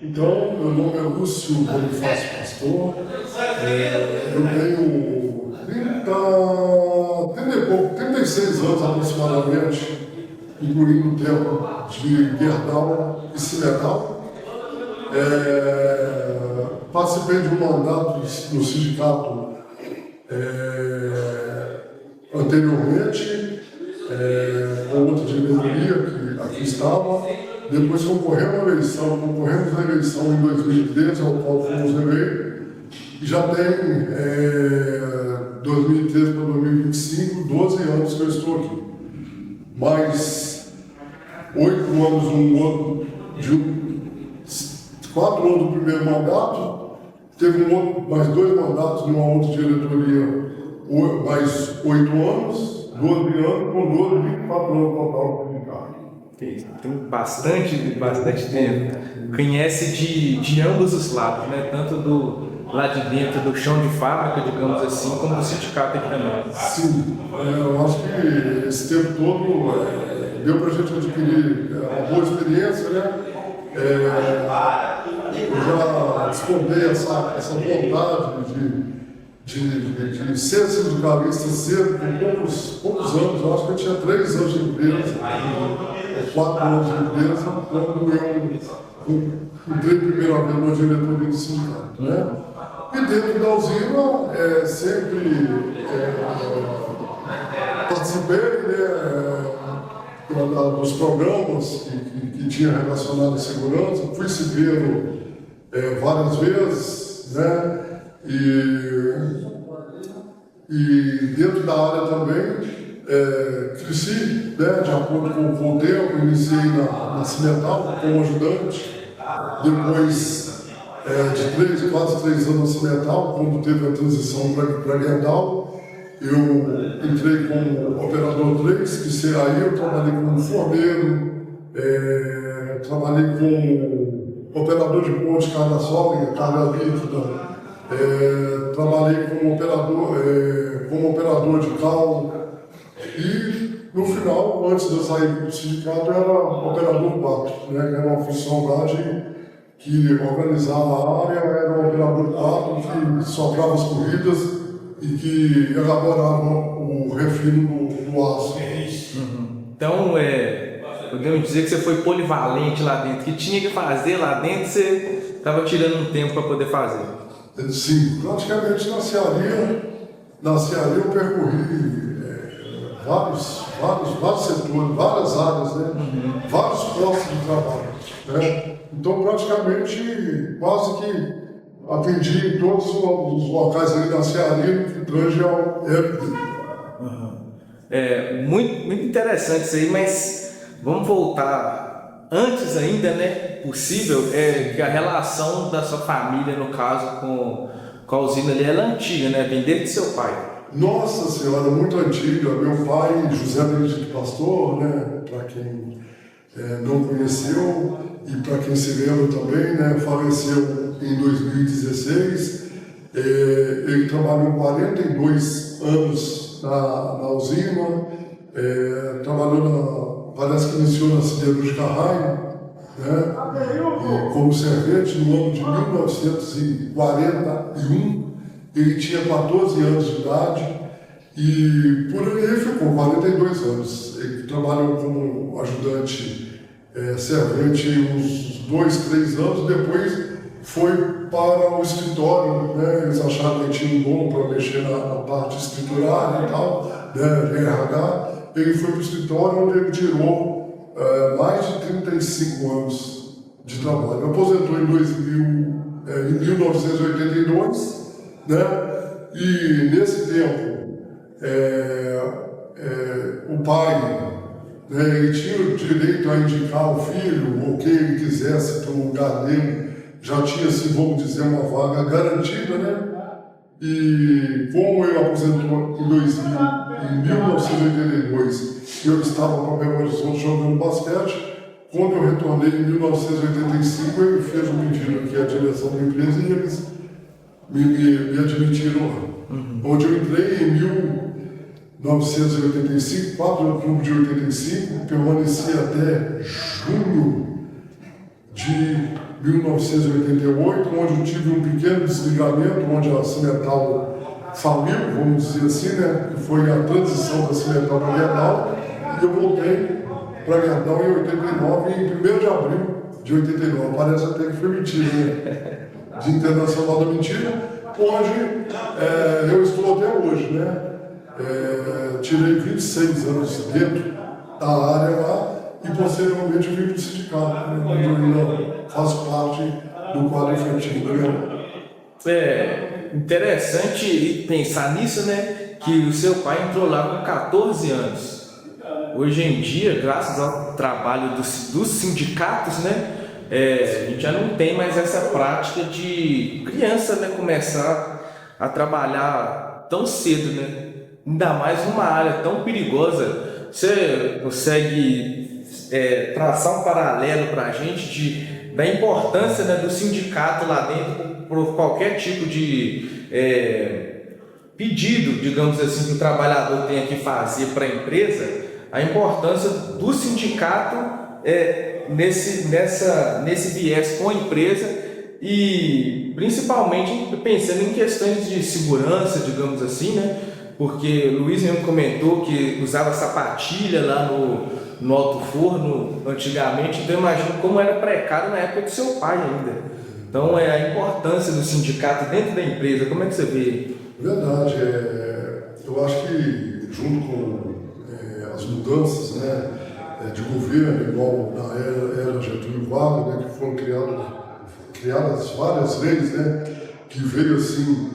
Então, meu nome é Lúcio Bonifácio Pastor, eu tenho 36 anos aproximadamente, incluindo o tempo de Gerdau e Cimental. Participei de um mandato no sindicato anteriormente, com outra diretoria que aqui estava. Depois concorremos à eleição em 2013, ao qual fomos eleitos, e já tem 2013 para 2025, 12 anos que eu estou aqui. Mais 8 anos, 4 anos do primeiro mandato, teve mais 2 mandatos numa outra diretoria, mais 8 anos, 12 anos, com 12, 24 anos total de cargo. Tem bastante tempo. Conhece de ambos os lados, né? Tanto do lado de dentro do chão de fábrica, digamos assim, como do sindicato aqui também. Sim, eu acho que esse tempo todo deu para a gente adquirir uma boa experiência, né? Eu já descontei essa vontade de ser sindicalista cedo, com poucos anos. Eu acho que eu tinha 3 anos de empresa, 4 anos de empresa, quando eu entrei primeira vez na diretoria do sindicato, né? E dentro da usina, sempre participei, né, dos programas que tinha relacionado à segurança, fui civil várias vezes, né? E dentro da área também cresci, né, de acordo com o tempo. Iniciei na Cimental como ajudante, depois de quase 3 anos na Cimental, quando teve a transição para Gerdau, eu entrei como operador 3, que aí eu trabalhei como forneiro, trabalhei como operador de ponte, carga sólida, carga líquida, trabalhei como operador de cal, e no final, antes de eu sair do sindicato, eu era operador 4, né, que era uma função lá que organizava a área, era um operador 4 que soprava as corridas e que elaborava o refino do aço. Uhum. Então, podemos dizer que você foi polivalente lá dentro, que tinha que fazer lá dentro, você estava tirando um tempo para poder fazer. Sim, praticamente na Cearia eu percorri vários setores, várias áreas, né? Vários postos de trabalho, né? Então, praticamente, quase que atendi em todos os locais ali da Cearia que tange ao ERD. Muito interessante isso aí, mas vamos voltar antes ainda, né? Possível, que a relação da sua família, no caso, com a usina ali, ela é antiga, né? Vem desde seu pai. Nossa Senhora, muito antiga. Meu pai, José Benedito Pastor, né? Para quem não conheceu e para quem se lembra também, né? Faleceu em 2016. Ele trabalhou 42 anos na usina, parece que iniciou na siderúrgica Raio, né? Como servente no ano de 1941. Ele tinha 14 anos de idade e por aí ele ficou 42 anos. Ele trabalhou como ajudante servente uns 2, 3 anos, depois foi para o escritório, né? Eles acharam que ele tinha um dom para mexer na parte escriturária e tal, né? RH. Ele foi para o escritório, onde ele tirou mais de 35 anos de trabalho. Ele aposentou em 1982, né? E nesse tempo, o pai, né, ele tinha o direito a indicar o filho, ou quem ele quisesse para o lugar dele, já tinha, assim, vamos dizer, uma vaga garantida, né? E como ele aposentou em 1982, eu estava para Belo Horizonte jogando basquete. Quando eu retornei em 1985, ele fez um pedido aqui à direção da empresa e eles me admitiram lá. Onde eu entrei em 1985, 4 de outubro de 85, permaneci até junho de 1988, onde eu tive um pequeno desligamento, onde a Cimetal faliu, vamos dizer assim, né? Que foi a transição da Cimetal para a Gerdau, e eu voltei para a Gerdau em 89, em 1º de abril de 89, parece até que foi mentira, né? De Internacional da Mentira, onde eu estou até hoje, né? Tirei 26 anos dentro da área lá e posteriormente vim para o sindicato, né? Onde eu ainda faço parte do quadro efetivo, né? É interessante pensar nisso, né? Que o seu pai entrou lá com 14 anos. Hoje em dia, graças ao trabalho dos sindicatos, né? A gente já não tem mais essa prática de criança, né, começar a trabalhar tão cedo, né? Ainda mais numa área tão perigosa. Você consegue traçar um paralelo para a gente da importância, né, do sindicato lá dentro por qualquer tipo de pedido, digamos assim, que o trabalhador tenha que fazer para a empresa, a importância do sindicato nesse viés com a empresa e principalmente pensando em questões de segurança, digamos assim, né? Porque o Luiz mesmo comentou que usava sapatilha lá no alto forno antigamente, então eu imagino como era precário na época do seu pai ainda. Então a importância do sindicato dentro da empresa, como é que você vê? Verdade, eu acho que junto com as mudanças, né, de governo, igual na era Getúlio Vargas, né, que foram criadas várias leis, né, que veio assim,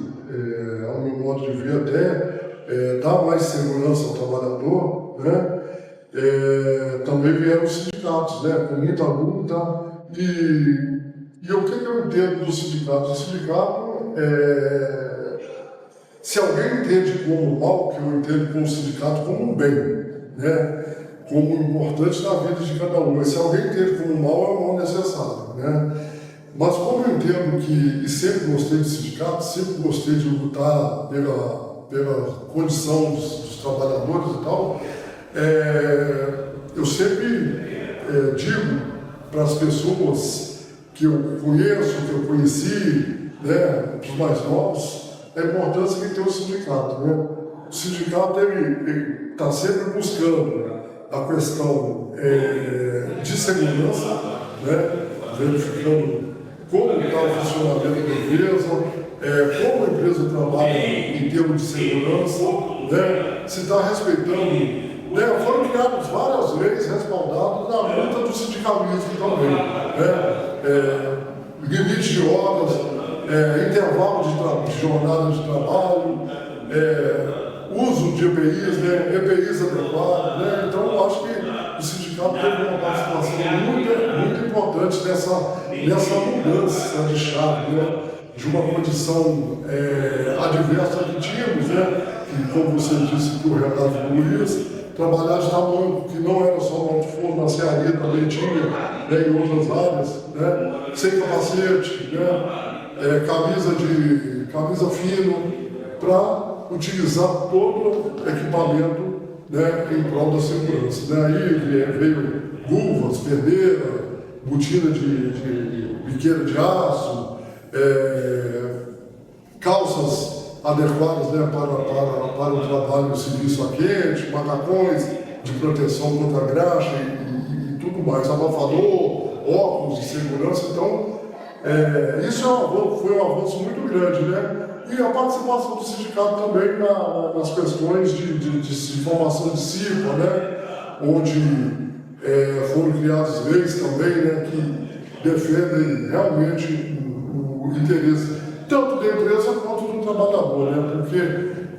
ao meu modo de ver, até dar mais segurança ao trabalhador, né, também vieram os sindicatos, né, com muita luta, e o que eu entendo do sindicato? O sindicato, se alguém entende como mal, que eu entendo como sindicato como um bem, né? Como importante na vida de cada um. Mas se alguém entende como mal, é um mal necessário, né? Mas como eu entendo e sempre gostei de sindicato, sempre gostei de lutar pela condição dos trabalhadores e tal, eu sempre digo para as pessoas que eu conheço, que eu conheci, né, os mais novos, a importância que tem o sindicato, né? O sindicato ele está sempre buscando a questão de segurança, né? Verificando como está o funcionamento da empresa, como a empresa trabalha em termos de segurança, né? Se está respeitando. Foram criadas várias leis respaldadas na luta do sindicalismo também, né? Limite de horas, intervalo de jornada de trabalho, uso de EPIs, né? EPIs adequados, né? Então eu acho que o sindicato teve uma participação muito importante nessa mudança de chave, né? De uma condição adversa que tínhamos, né? Que, como você disse, que o Renato Luiz, trabalhar de tamanho, que não era só no alto forno, na serraria também tinha, né, em outras áreas, né, sem capacete, né, camisa fina, para utilizar todo o equipamento, né, em prol da segurança. Né. Aí veio luvas, perneira, botina de biqueira de aço, calças adequadas, né, para o trabalho no serviço a quente, macacões de proteção contra graxa e tudo mais, abafador, óculos de segurança. Então, isso foi um avanço muito grande, né? E a participação do sindicato também nas questões de formação de CIPA, né? Onde foram criadas leis também, né, que defendem realmente o interesse tanto da empresa quanto do trabalhador, né? Porque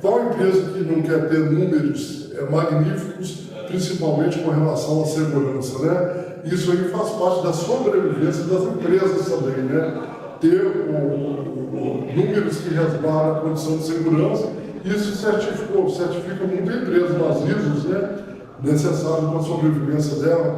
qual empresa que não quer ter números magníficos, principalmente com relação à segurança, né? Isso aí faz parte da sobrevivência das empresas também, né? Ter números que resguardam a condição de segurança, isso certifica muita empresa nas ISOs, né? Necessário para a sobrevivência dela,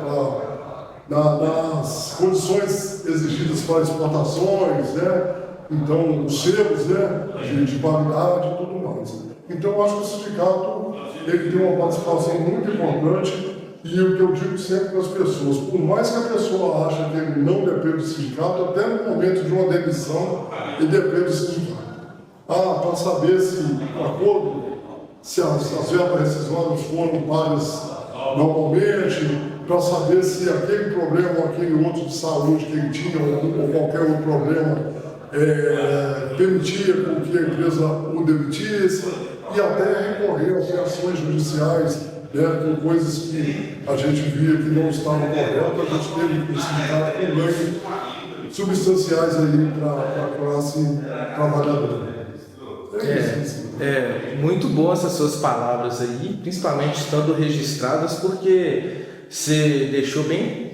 nas condições exigidas para exportações, né? Então, os selos, né, de qualidade e tudo mais. Então, eu acho que o sindicato ele tem uma participação muito importante E o que eu digo sempre para as pessoas, por mais que a pessoa ache que ele não depende do sindicato, até no momento de uma demissão, ele depende do sindicato. Para saber se o acordo, se as verbas rescisórias foram pagas normalmente, para saber se aquele problema ou aquele outro de saúde que ele tinha, ou qualquer outro problema, permitia com que a empresa o demitisse, e até recorrer a ações judiciais, né, com coisas que a gente via que não estavam corretas. A gente teve o sindicato com ganhos substanciais aí para a classe trabalhadora. Muito bom essas suas palavras aí, principalmente estando registradas, porque você deixou bem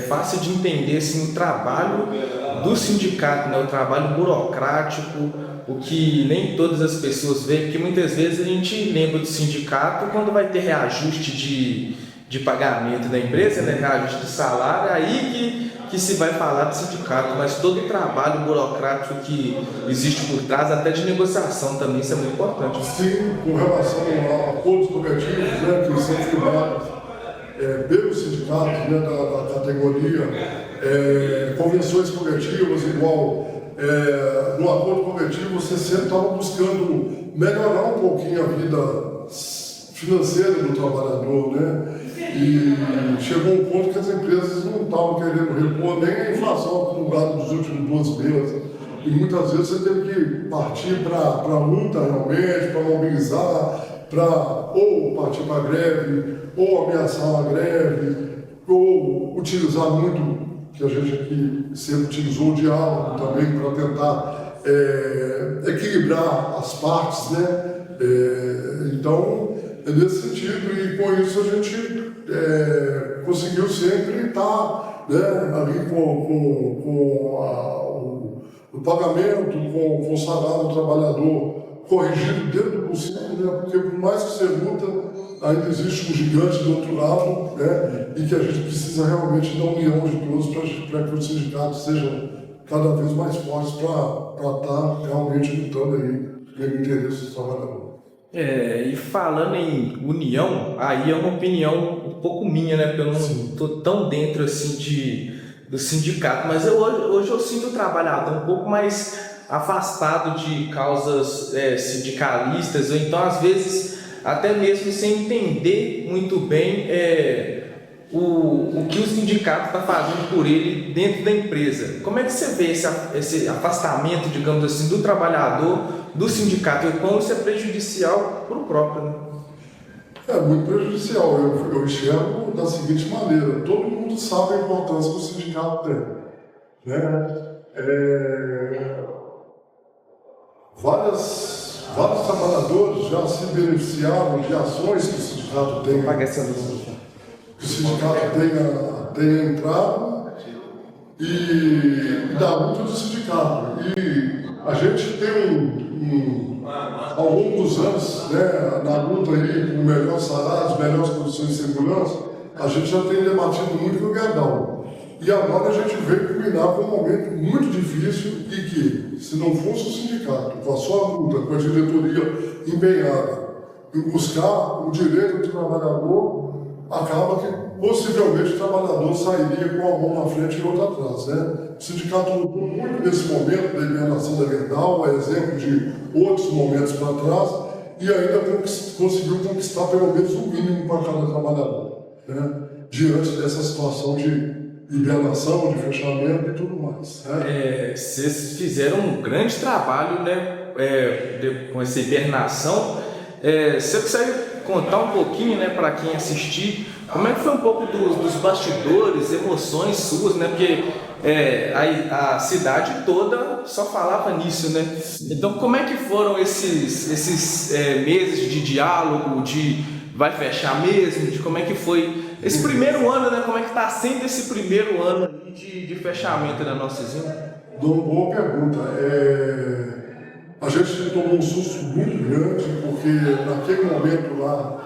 fácil de entender assim, o trabalho do sindicato, né, o trabalho burocrático, o que nem todas as pessoas veem, porque muitas vezes a gente lembra do sindicato quando vai ter reajuste de pagamento da empresa, né, reajuste de salário, aí que se vai falar do sindicato, mas todo o trabalho burocrático que existe por trás, até de negociação também, isso é muito importante. Sim, com relação a acordos coletivos, né, que são firmados pelos sindicatos, né, da categoria, convenções coletivas, igual no acordo coletivo, você sempre estava buscando melhorar um pouquinho a vida financeira do trabalhador, né? E chegou um ponto que as empresas não estavam querendo repor nem a inflação acumulada dos últimos 12 meses. E muitas vezes você teve que partir para a luta realmente, para mobilizar, para ou partir para a greve, ou ameaçar uma greve, ou utilizar muito, que a gente aqui sempre utilizou o diálogo também para tentar equilibrar as partes, né? Então, é nesse sentido, e com isso a gente conseguiu sempre estar, né, ali com o pagamento, com o salário do trabalhador corrigido dentro do possível, né, porque por mais que você luta, ainda existe um gigante do outro lado, né, e que a gente precisa realmente da união de todos para que os sindicatos sejam cada vez mais fortes para estar realmente lutando aí pelo interesse do trabalhador. E falando em união, aí é uma opinião um pouco minha, né? Porque eu não estou tão dentro assim do sindicato, mas hoje eu sinto o trabalhador um pouco mais afastado de causas sindicalistas, ou então às vezes até mesmo sem entender muito bem o que o sindicato está fazendo por ele dentro da empresa. Como é que você vê esse afastamento, digamos assim, do trabalhador do sindicato e como isso é prejudicial para o próprio, né? É muito prejudicial. Eu enxergo da seguinte maneira: todo mundo sabe a importância que o sindicato tem, né? Vários trabalhadores já se beneficiaram de ações que o sindicato tem. Que o sindicato tenha entrado e da luta do sindicato. E a gente tem ao longo dos anos, né, na luta aí por melhores salários, melhores condições de segurança, a gente já tem debatido muito no Gerdau. E agora a gente veio culminar com um momento muito difícil e que, se não fosse o sindicato, com a sua luta, com a diretoria empenhada em buscar o direito do trabalhador, acaba que possivelmente o trabalhador sairia com a mão na frente e outra atrás, né? O sindicato lutou muito nesse momento da eliminação da Gerdau, a exemplo de outros momentos para trás, e ainda conseguiu conquistar pelo menos o mínimo para cada trabalhador, né? Diante dessa situação de hibernação, de fechamento e tudo mais, né? Vocês fizeram um grande trabalho, né, com essa hibernação. Você consegue contar um pouquinho, né, para quem assistir, como é que foi um pouco dos bastidores, emoções suas, né? Porque a cidade toda só falava nisso, né? Então, como é que foram esses meses de diálogo, de vai fechar mesmo, de como é que foi esse primeiro ano, né? Como é que está sendo esse primeiro ano de fechamento da nossa usina? Boa pergunta. A gente tomou um susto muito grande, porque naquele momento lá,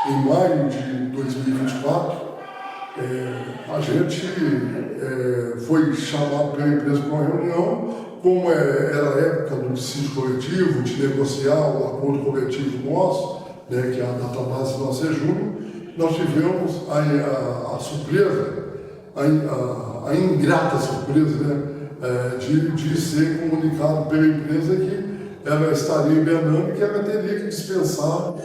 em maio de 2024, a gente foi chamado pela empresa para uma reunião, como era a época do dissídio coletivo, de negociar o acordo coletivo nosso, né, que a database nossa é junho, nós tivemos a surpresa, a ingrata surpresa, né, de ser comunicado pela empresa que ela estaria hibernando e que ela teria que dispensar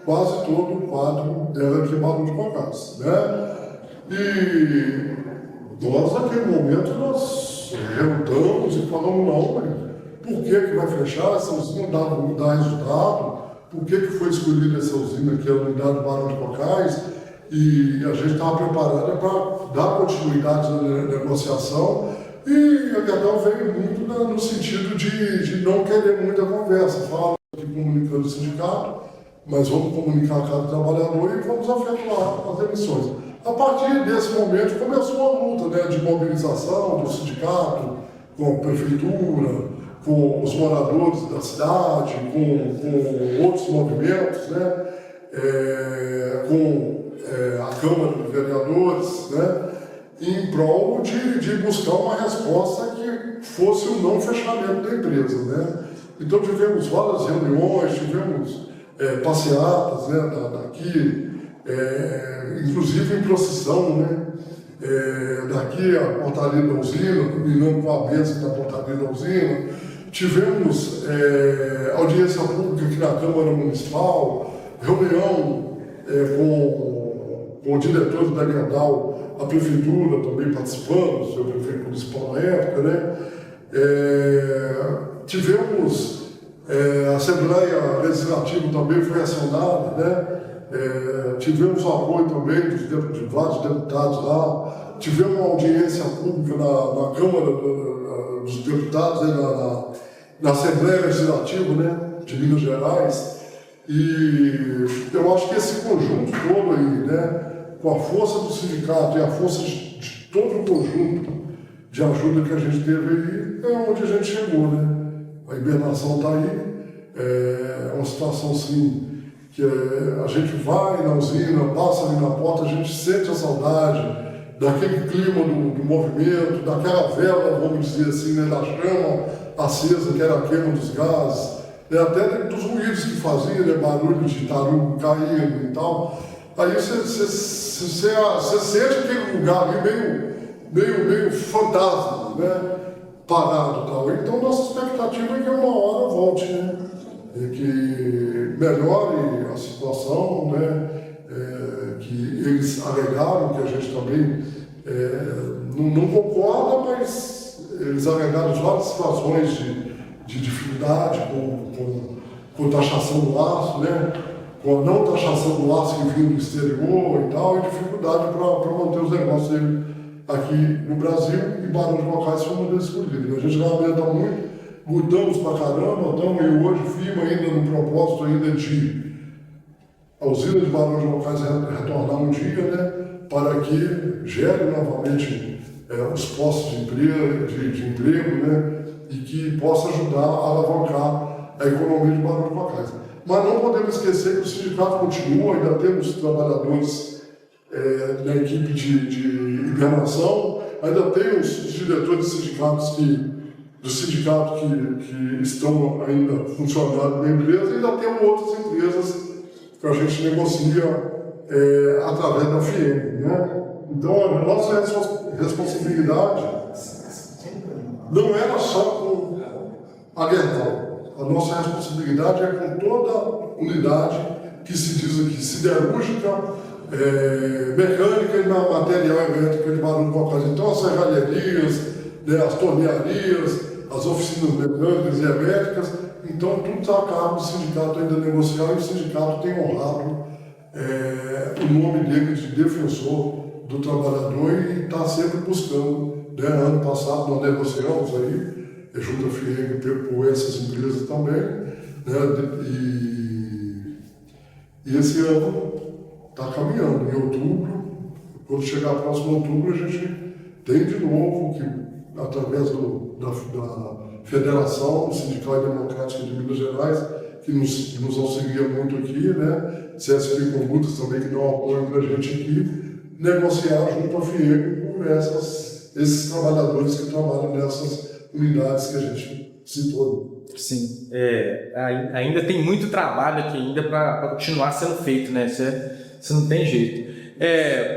quase todo o quadro dela aqui em Barões de Cocais, né? E nós, naquele momento, nós reutamos e falamos, não, por que vai fechar? Essa usina não dá resultado? Por que foi escolhida essa usina, que é a unidade de Barões de Cocais? E a gente estava preparado para dar continuidade na negociação, e a Gerdau veio muito no sentido de não querer muita conversa. Fala aqui comunicando o sindicato, mas vamos comunicar a cada trabalhador e vamos efetuar as emissões. A partir desse momento começou a luta, né, de mobilização do sindicato com a prefeitura, com os moradores da cidade, com outros movimentos, né, com a Câmara de Vereadores, né, em prol de buscar uma resposta que fosse o não fechamento da empresa, né. Então tivemos várias reuniões, tivemos passeatas, né, daqui, inclusive em procissão, né, daqui a portaria da usina, combinando com a mesa da portaria da usina. Tivemos audiência pública aqui na Câmara Municipal, reunião com o diretor da Gerdau, a prefeitura também participando, o seu prefeito municipal na época, né? Tivemos a Assembleia Legislativa também foi acionada, né? Tivemos o apoio também de vários deputados lá, tivemos uma audiência pública na Câmara dos Deputados, né? na Assembleia Legislativa, né? De Minas Gerais, e eu acho que esse conjunto todo aí, né? Com a força do sindicato e a força de todo o conjunto de ajuda que a gente teve aí, é onde a gente chegou, né? A hibernação está aí, é uma situação assim, que a gente vai na usina, passa ali na porta, a gente sente a saudade daquele clima do movimento, daquela vela, vamos dizer assim, né, da chama acesa, que era a queima dos gases, né, até dos ruídos que fazia, né, barulho de tarugo caindo e tal. Aí você sente aquele lugar ali meio fantasma, né, parado e tal. Então nossa expectativa é que uma hora volte, né, e que melhore a situação, né, que eles alegaram, que a gente também não concorda, mas eles alegaram várias situações de dificuldade com taxação do aço, né, com a não taxação do aço que vinha do exterior e tal, e dificuldade para manter os negócios aqui no Brasil, e Barões de Cocais foi uma das escolhidas. A gente lamenta muito, lutamos pra caramba, estamos aí hoje firme ainda no propósito ainda de a usina de Barões de Cocais retornar um dia, né, para que gere novamente os postos de emprego, né, e que possa ajudar a alavancar a economia de Barões de Cocais. Mas não podemos esquecer que o sindicato continua, ainda temos trabalhadores na equipe de hibernação, ainda tem os diretores do sindicato que estão ainda funcionando na empresa, e ainda temos outras empresas que a gente negocia através da FIEM, né? Então a nossa responsabilidade não era só com a Gerdau. A nossa responsabilidade é com toda unidade que se diz aqui, siderúrgica, mecânica e na material elétrica de Barões de Cocais. Então as serralherias, né, as tornearias, as oficinas mecânicas e elétricas, então tudo está a cargo do sindicato ainda negociar, e o sindicato tem honrado o nome dele de defensor do trabalhador e está sempre buscando, né? Ano passado nós negociamos aí, junto à FIEG, por essas empresas também, né? E esse ano está caminhando. Em outubro, quando chegar próximo outubro, a gente tem de novo, que através da Federação Sindical e Democrática de Minas Gerais, que nos auxilia muito aqui, né? CSP Condutas também, que dá um apoio para a gente aqui, negociar junto à FIEG com esses trabalhadores que trabalham nessas unidades que a gente citou. Sim, ainda tem muito trabalho aqui ainda para continuar sendo feito, né? Isso não tem jeito.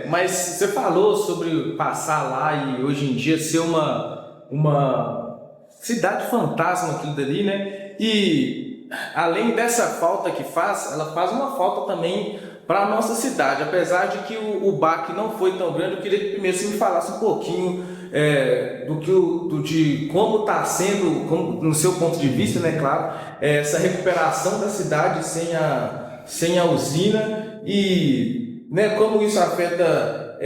Mas você falou sobre passar lá e hoje em dia ser uma cidade fantasma aquilo dali, né? E além dessa falta que faz, ela faz uma falta também para a nossa cidade. Apesar de que o baque não foi tão grande, eu queria que primeiro você me falasse um pouquinho de como está sendo, no seu ponto de vista, né, claro, essa recuperação da cidade sem a usina e, né, como isso afeta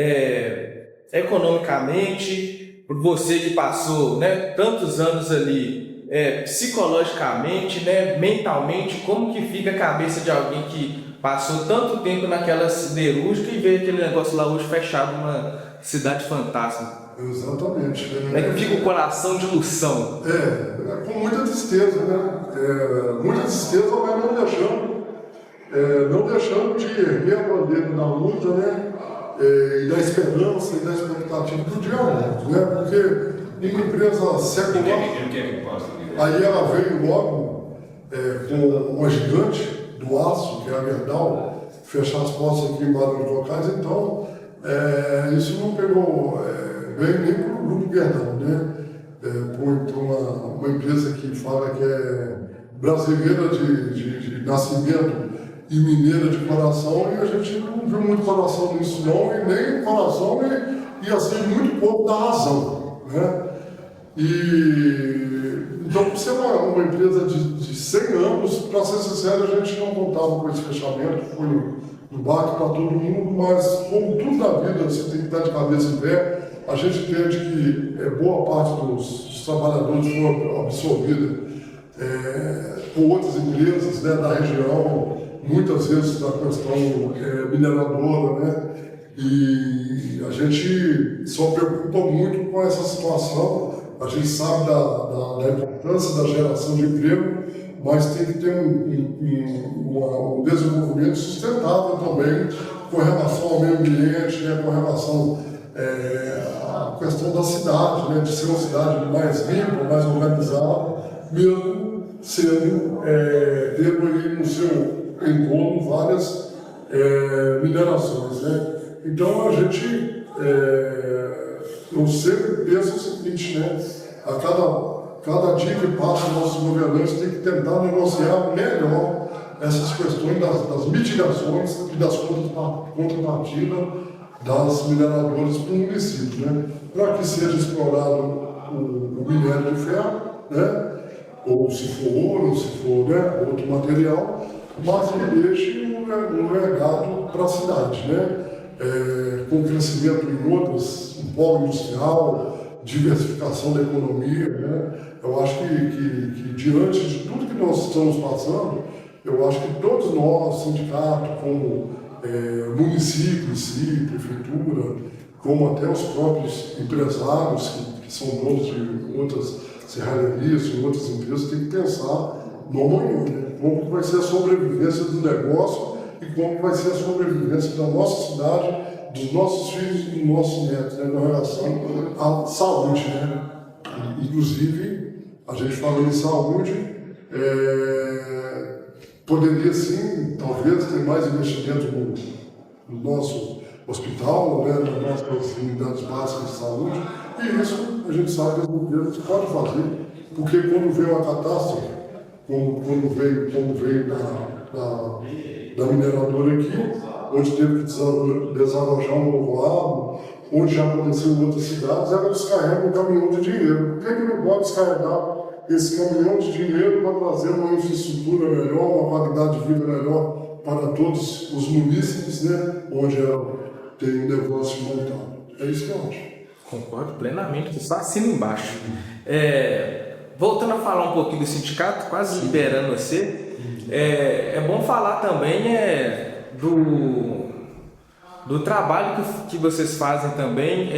economicamente, por você que passou, né, tantos anos ali, psicologicamente, né, mentalmente, como que fica a cabeça de alguém que passou tanto tempo naquela siderúrgica e vê aquele negócio lá hoje fechado, uma cidade fantasma. Exatamente. Como é que fica o coração de ilusão? Com muita tristeza, né? Muita tristeza, mas não deixando de erguer a bandeira da luta, né? E da esperança e da expectativa do diálogo, né? Porque em uma empresa secular, aí ela veio logo com uma gigante do aço, que é a Gerdau, fechar as portas aqui em Barões Locais, então isso não pegou bem nem para o Grupo Gerdau, né? Uma empresa que fala que é brasileira de nascimento e mineira de coração, e a gente não viu muito coração nisso não, e nem coração e assim muito pouco da razão, né? Então, por ser uma empresa de 100 anos, para ser sincero, a gente não contava com esse fechamento, foi no baque para todo mundo, mas como tudo na vida, você tem que estar de cabeça em pé. A gente entende que boa parte dos trabalhadores foi absorvida por outras empresas, né, da região, muitas vezes da questão mineradora, né? E a gente só preocupa muito com essa situação. A gente sabe da importância da geração de emprego, mas tem que ter um desenvolvimento sustentável também com relação ao meio ambiente, né, com relação à questão da cidade, né, de ser uma cidade mais limpa, mais organizada, mesmo sendo, tendo aí no seu entorno várias minerações, né? Então a gente, eu sempre penso o seguinte, né? A cada dia que passa, nossos governantes têm que tentar negociar melhor essas questões das mitigações e das contrapartidas das mineradoras para o município, né? Para que seja explorado o minério de ferro, né? Ou se for ouro, ou se for, né, outro material, mas que deixe um legado para a cidade, né? Com crescimento em outras, um polo industrial, diversificação da economia, né? Eu acho que diante de tudo que nós estamos passando, eu acho que todos nós, sindicato, como município em si, prefeitura, como até os próprios empresários que são donos de outras serrarias e outras empresas, tem que pensar no amanhã, né? Como que vai ser a sobrevivência do negócio e como que vai ser a sobrevivência da nossa cidade, dos nossos filhos e dos nossos netos, né, na relação à saúde, né? Inclusive, a gente falando em saúde, poderia sim, talvez, ter mais investimento no nosso hospital, né, nas nossas unidades básicas de saúde, e isso a gente sabe que as empresas podem fazer, porque quando veio a catástrofe, como veio da mineradora aqui, onde teve que desalojar um povoado, onde já aconteceu em outras cidades, ela descarrega um caminhão de dinheiro. Por que não pode descarregar esse caminhão de dinheiro para trazer uma infraestrutura melhor, uma qualidade de vida melhor para todos os munícipes, né, onde ela tem um negócio montado? É isso que eu acho. Concordo plenamente, só assino embaixo. Voltando a falar um pouquinho do sindicato, quase liberando você, é bom falar também do trabalho que vocês fazem também,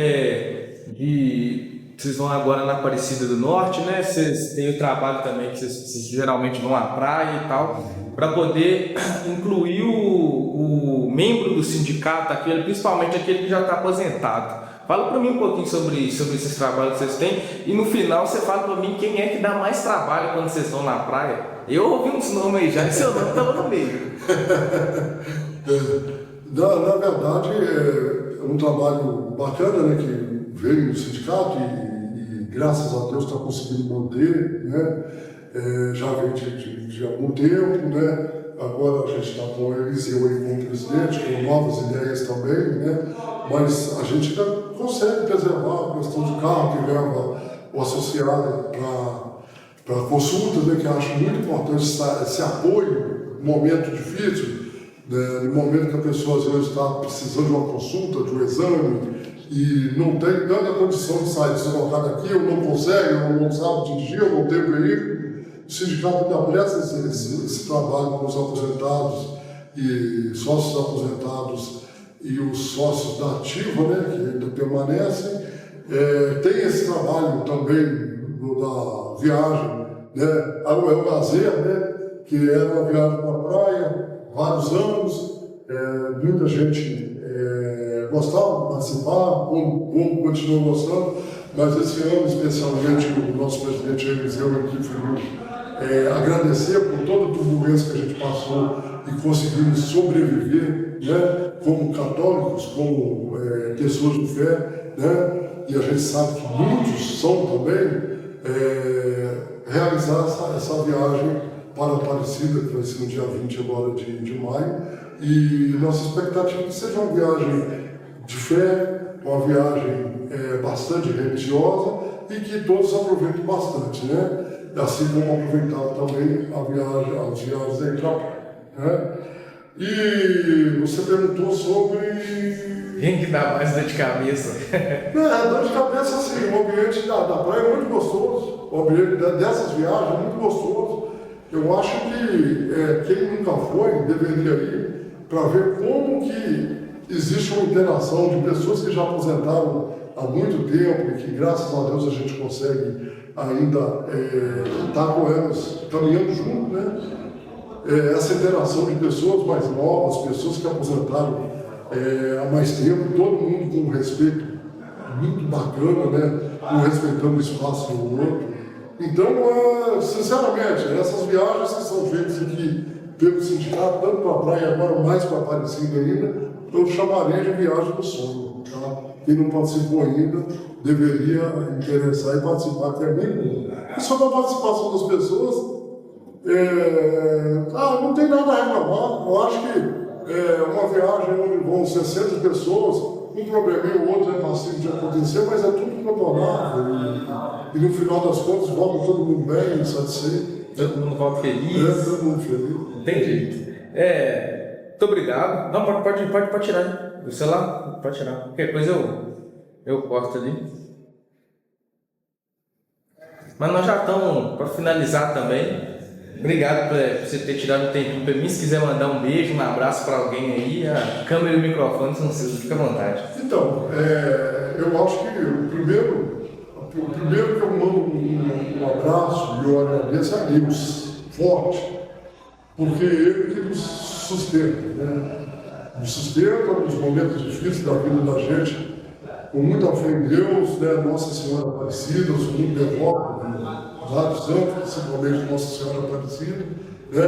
vocês vão agora na Aparecida do Norte, né? Vocês têm o trabalho também que vocês geralmente vão à praia e tal, para poder incluir o membro do sindicato, principalmente aquele que já está aposentado. Fala para mim um pouquinho sobre esses trabalhos que vocês têm e no final você fala para mim quem é que dá mais trabalho quando vocês estão na praia. Eu ouvi uns nomes aí já e seu nome estava no meio. Na verdade, é um trabalho bacana, né, que veio do sindicato e graças a Deus está conseguindo manter, né, já vem de algum tempo, né, agora a gente está com o Eliseu aí como presidente, com novas ideias também, né, mas a gente ainda consegue preservar a questão do carro que leva o associado para consultas, né, que eu acho muito importante esse apoio no momento difícil, né, no momento que a pessoa às vezes está precisando de uma consulta, de um exame, e não tem tanta condição de sair deslocado daqui, ou não consegue, ou não sabe dirigir, ou não tem veículo. O sindicato ainda presta esse trabalho com os aposentados e sócios aposentados e os sócios da ativa, né, que ainda permanecem. Tem esse trabalho também da viagem, né, é o lazer, né, que era uma viagem para a praia, vários anos, muita gente gostava de participar, como continua gostando, mas esse ano, especialmente, o nosso presidente Eliseu aqui foi agradecer por toda a turbulência que a gente passou e conseguimos sobreviver, né, como católicos, como pessoas de fé, né, e a gente sabe que muitos são também, realizar essa viagem para a Aparecida, que vai ser no dia 20 agora de maio, e nossa expectativa é que seja uma viagem de fé, uma viagem bastante religiosa e que todos aproveitem bastante, né? Assim como aproveitaram também as viagens aí para né? E você perguntou sobre... Quem que dá mais dor de cabeça? Dor de cabeça, assim, o ambiente da praia é muito gostoso, o ambiente dessas viagens é muito gostoso. Eu acho que quem nunca foi deveria ir para ver como que existe uma interação de pessoas que já aposentaram há muito tempo e que, graças a Deus, a gente consegue ainda estar com elas caminhando junto, né? Essa interação de pessoas mais novas, pessoas que aposentaram há mais tempo, todo mundo com um respeito muito bacana, né? Um respeitando o espaço do outro. Então, sinceramente, essas viagens que são feitas aqui pelo sindicato, tanto para a praia, agora mais para Aparecida ainda, eu chamaria de viagem do sonho. Tá? Quem não participou ainda deveria interessar e participar, que é bem bom. E sobre a participação das pessoas, não tem nada a reclamar. Eu acho que uma viagem onde vão 60 pessoas, um probleminha ou outro é fácil de acontecer, mas é tudo contornável. E no final das contas, volta todo mundo bem, satisfeito. Todo mundo volta feliz. Todo mundo feliz. Tem jeito. Muito obrigado. Não, pode tirar. O celular, pode tirar. Qualquer coisa eu corto ali. Mas nós já estamos para finalizar também. Obrigado por você ter tirado um tempinho para mim. Se quiser mandar um beijo, um abraço para alguém aí, a câmera e o microfone são seus, fica à vontade. Então, eu acho que o primeiro que eu mando um abraço e eu agradeço a Deus, forte, porque Ele que nos sustenta, né? Nos sustenta nos momentos difíceis da vida da gente, com muita fé em Deus, né? Nossa Senhora Aparecida, eu sou muito devoto, vários santos, principalmente Nossa Senhora Aparecida, né?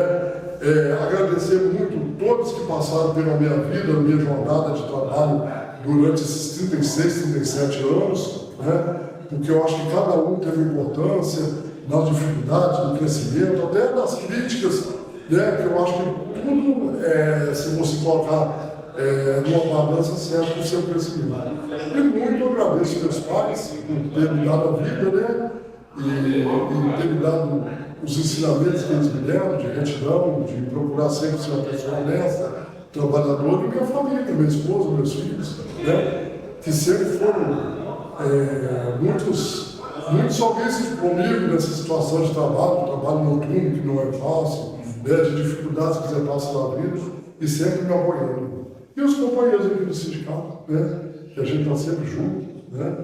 Agradecer muito todos que passaram pela minha vida, na minha jornada de trabalho durante esses 36, 37 anos, né? Porque eu acho que cada um teve importância nas dificuldades, no crescimento, até nas críticas, né? Que eu acho que tudo, se você colocar numa balança, serve para o seu crescimento. E muito agradeço meus pais por terem me dado a vida, né? E ter me dado os ensinamentos que eles me deram, de retidão, de procurar sempre ser uma pessoa honesta, trabalhadora, e minha família, minha esposa, meus filhos, né? Que sempre foram muitos solícitos comigo nessa situação de trabalho noturno, que não é fácil, né? De dificuldades que você passa na vida, e sempre me apoiando. E os companheiros aqui do sindicato, né? Que a gente está sempre junto, né?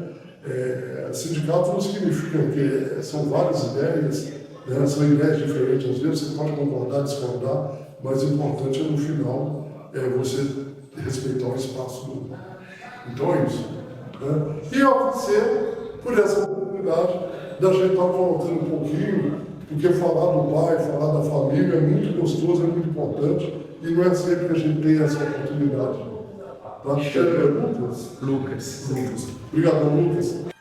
Sindicato não significa que são várias ideias, né? São ideias diferentes, às vezes você pode concordar, discordar, mas o importante é no final você respeitar o espaço do outro. Então é isso. Né? E agradecer por essa oportunidade da gente estar colocando um pouquinho, porque falar do pai, falar da família é muito gostoso, é muito importante. e não é sempre que a gente tem essa oportunidade. Tá? Lucas. Lucas. Obrigadão, Lucas.